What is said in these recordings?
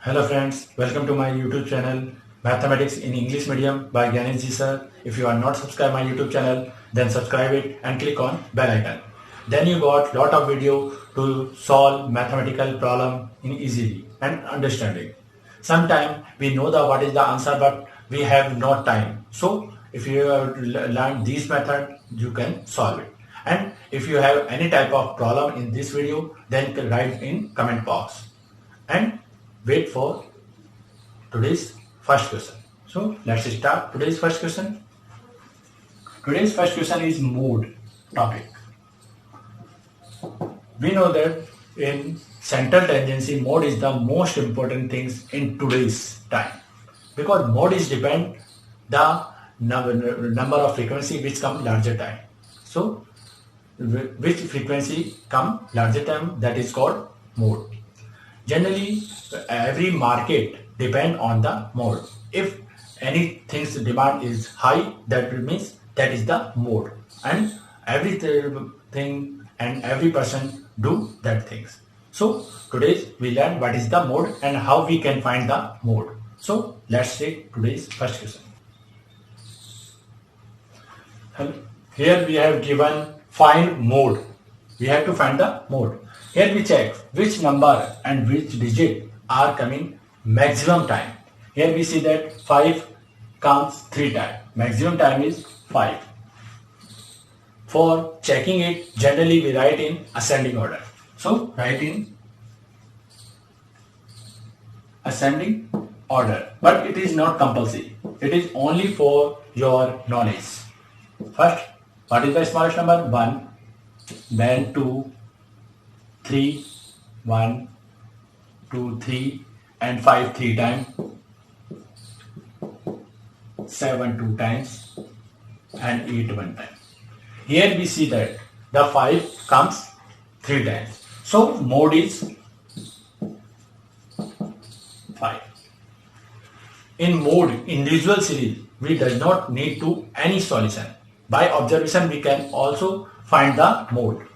Hello friends, welcome to my YouTube channel Mathematics in English Medium by Ganesh ji sir. If you are not subscribed my YouTube channel, then subscribe it and click on bell icon. Then you got lot of video to solve mathematical problem in easily and understanding. Sometimes we know the what is the answer but we have no time. So if you have learned this method, you can solve it. And if you have any type of problem in this video, then write in comment box and wait for today's first question. So let's start today's first question. Today's first question is mode topic. We know that in central tangency, mode is the most important things in today's time because mode is depend the number of frequency which come larger time. So which frequency come larger time, that is called mode. Generally, every market depend on the mode. If anything's demand is high, that means that is the mode, and everything and every person do that things. So today we learn what is the mode and how we can find the mode. So let's take today's first question. Here we have given find mode. We have to find the mode. Here we check which number and which digit are coming maximum time. Here we see that 5 comes 3 times. Maximum time is 5. For checking it, generally we write in ascending order. So write in ascending order. But it is not compulsory. It is only for your knowledge. First, what is the smallest number? 1. Then 2, 3, 1, 2, 3, and 5 3 times, 7 2 times, and 8 1 time. Here we see that the 5 comes 3 times. So mode is 5. In mode individual series, we does not need to any solution. By observation, we can also find the mode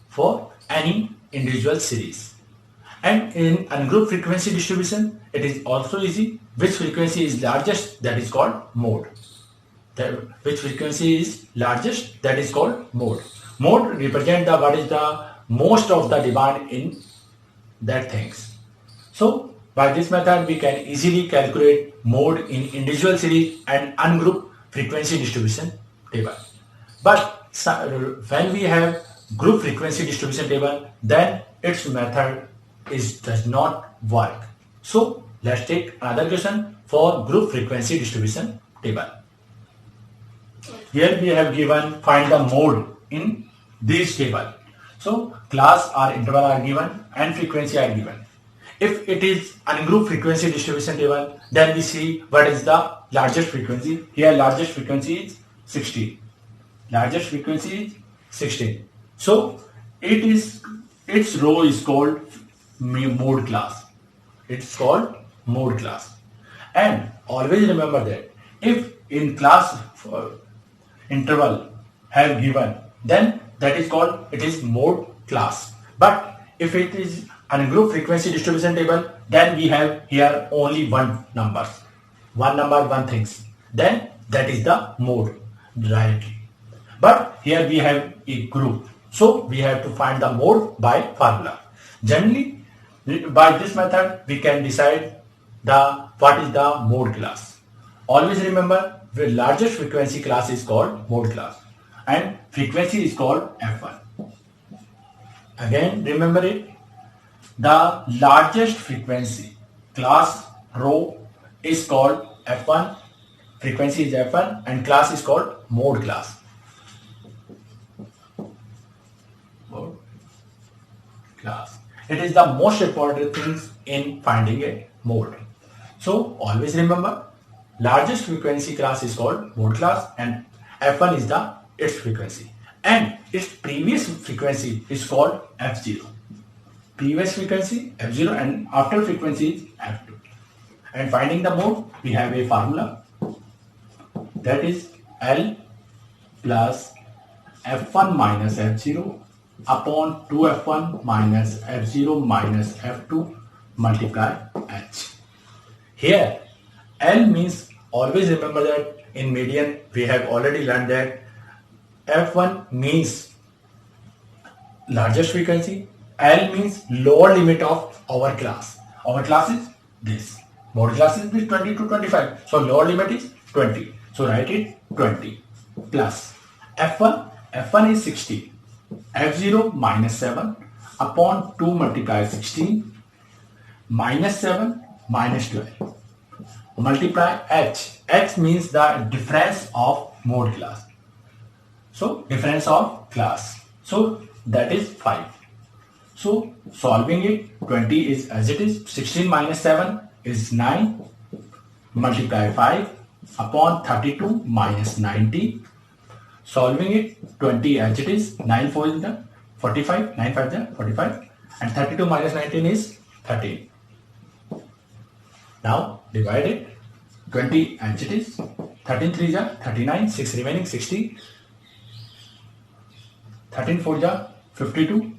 for any individual series. And in ungroup frequency distribution, it is also easy. Which frequency is largest, that is called mode. Which frequency is largest, that is called mode. Mode represent the what is the most of the demand in that things. So by this method, we can easily calculate mode in individual series and ungroup frequency distribution table. But when we have group frequency distribution table, then its method does not work. So let's take another question for group frequency distribution table. Here we have given find the mode in this table. So class or interval are given and frequency are given. If it is ungroup frequency distribution table, then we see what is the largest frequency. Here largest frequency is 16. Largest frequency is 16. So its row is called mode class. It's called mode class. And always remember that if in class interval have given, then that is called it is mode class. But if it is ungroup frequency distribution table, then we have here only one number, one things. Then that is the mode directly. But here we have a group. So we have to find the mode by formula. Generally, by this method, we can decide what is the mode class. Always remember, the largest frequency class is called mode class and frequency is called F1. Again, remember it. The largest frequency class row is called F1, frequency is F1 and class is called mode class. Mode class. It is the most important things in finding a mode. So always remember, largest frequency class is called mode class and F1 is its frequency and its previous frequency is called F0. Previous frequency F0 and after frequency is F2. And finding the mode, we have a formula that is L plus F1 minus F0 upon 2F1 minus F0 minus F2 multiply H. Here L means, always remember that in median we have already learned that F1 means largest frequency, L means lower limit of our class. Our class is this. Mode class is this 20 to 25. So lower limit is 20. So write it 20 plus F1 is 60. F0 minus 7 upon 2 multiply 16 minus 7 minus 12. Multiply H. H means the difference of mode class. So difference of class. So that is 5. So solving it, 20 is as it is, 16 minus 7 is 9, multiply 5 upon 32 minus 90. Solving it, 20 as it is, 9 4 is the 45, 9 5 the 45, and 32 minus 19 is 13. Now divide it, 20 as it is, 13 3 is 39, 6 remaining 60, 13 4 is 52,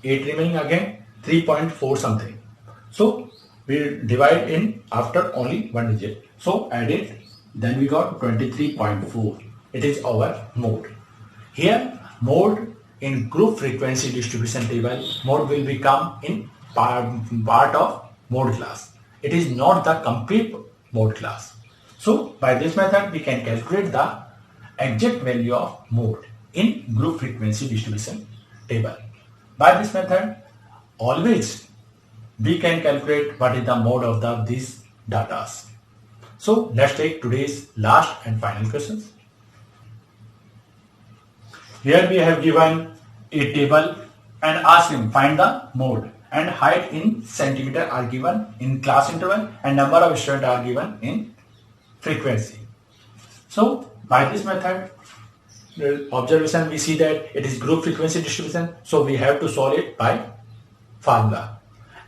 8 remaining again 3.4 something. So we divide in after only one digit. So add it, then we got 23.4. It is our mode. Here mode in group frequency distribution table, mode will become in part of mode class. It is not the complete mode class. So by this method we can calculate the exact value of mode in group frequency distribution table. By this method always we can calculate what is the mode of these data. So let's take today's last and final questions. Here we have given a table and asked him find the mode, and height in centimeter are given in class interval and number of students are given in frequency. So by this method, the observation we see that it is group frequency distribution, so we have to solve it by formula.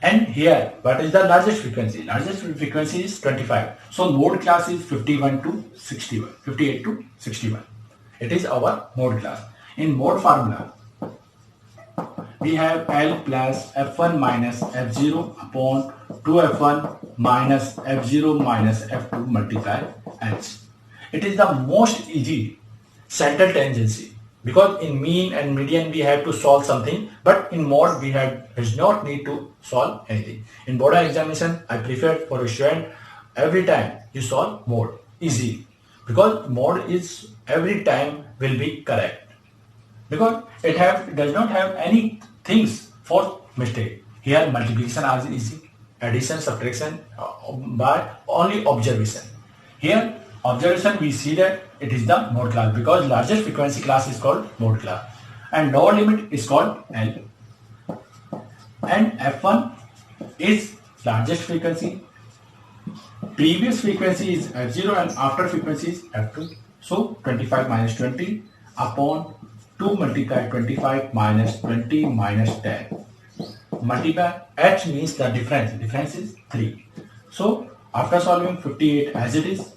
And here what is the largest frequency? Largest frequency is 25. So mode class is 51 to 61, 58 to 61. It is our mode class. In mode formula, we have L plus F1 minus F0 upon 2F1 minus F0 minus F2 multiply H. It is the most easy central tangency, because in mean and median we have to solve something, but in mode we does not need to solve anything. In board examination I prefer for a student every time you solve mode easy, because mode is every time will be correct, because it does not have any things for mistake. Here multiplication is easy, addition, subtraction by only observation. Here observation we see that it is the mode class, because largest frequency class is called mode class and lower limit is called L, and F1 is largest frequency, previous frequency is F0 and after frequency is F2. So 25 minus 20 upon 2 multiply 25 minus 20 minus 10. Multiply H means the difference is 3. So after solving 58 as it is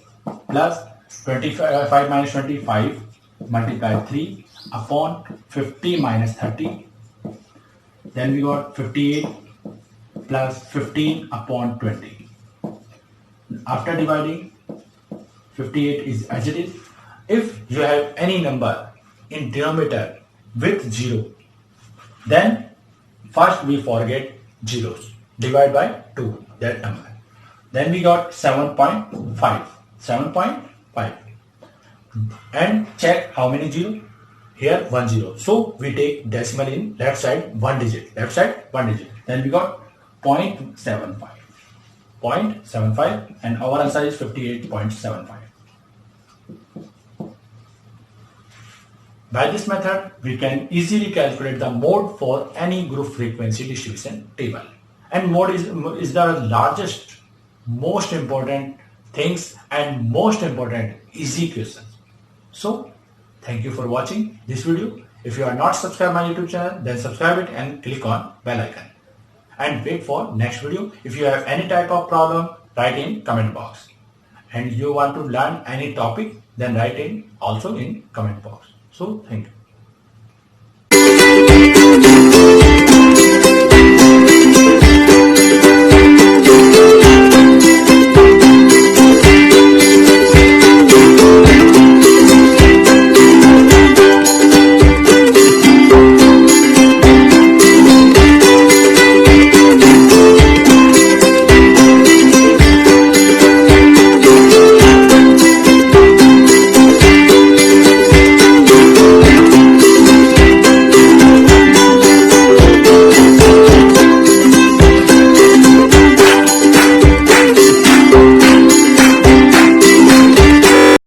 plus 25 minus 25 multiply 3 upon 50 minus 30. Then we got 58 plus 15 upon 20. After dividing, 58 is as it is. If you have any number in denominator with 0, then first we forget zeros. Divide by 2 that number. Then we got 7.5. 7.5. And check how many 0? Here 1 0. So we take decimal in left side 1 digit. Left side 1 digit. Then we got 0.75. 0.75 and our answer is 58.75. By this method, we can easily calculate the mode for any group frequency distribution table. And mode is the largest, most important things and most important easy questions. So, thank you for watching this video. If you are not subscribed my YouTube channel, then subscribe it and click on bell icon. And wait for next video. If you have any type of problem, write in comment box. And you want to learn any topic, then write in also in comment box. So, thank you.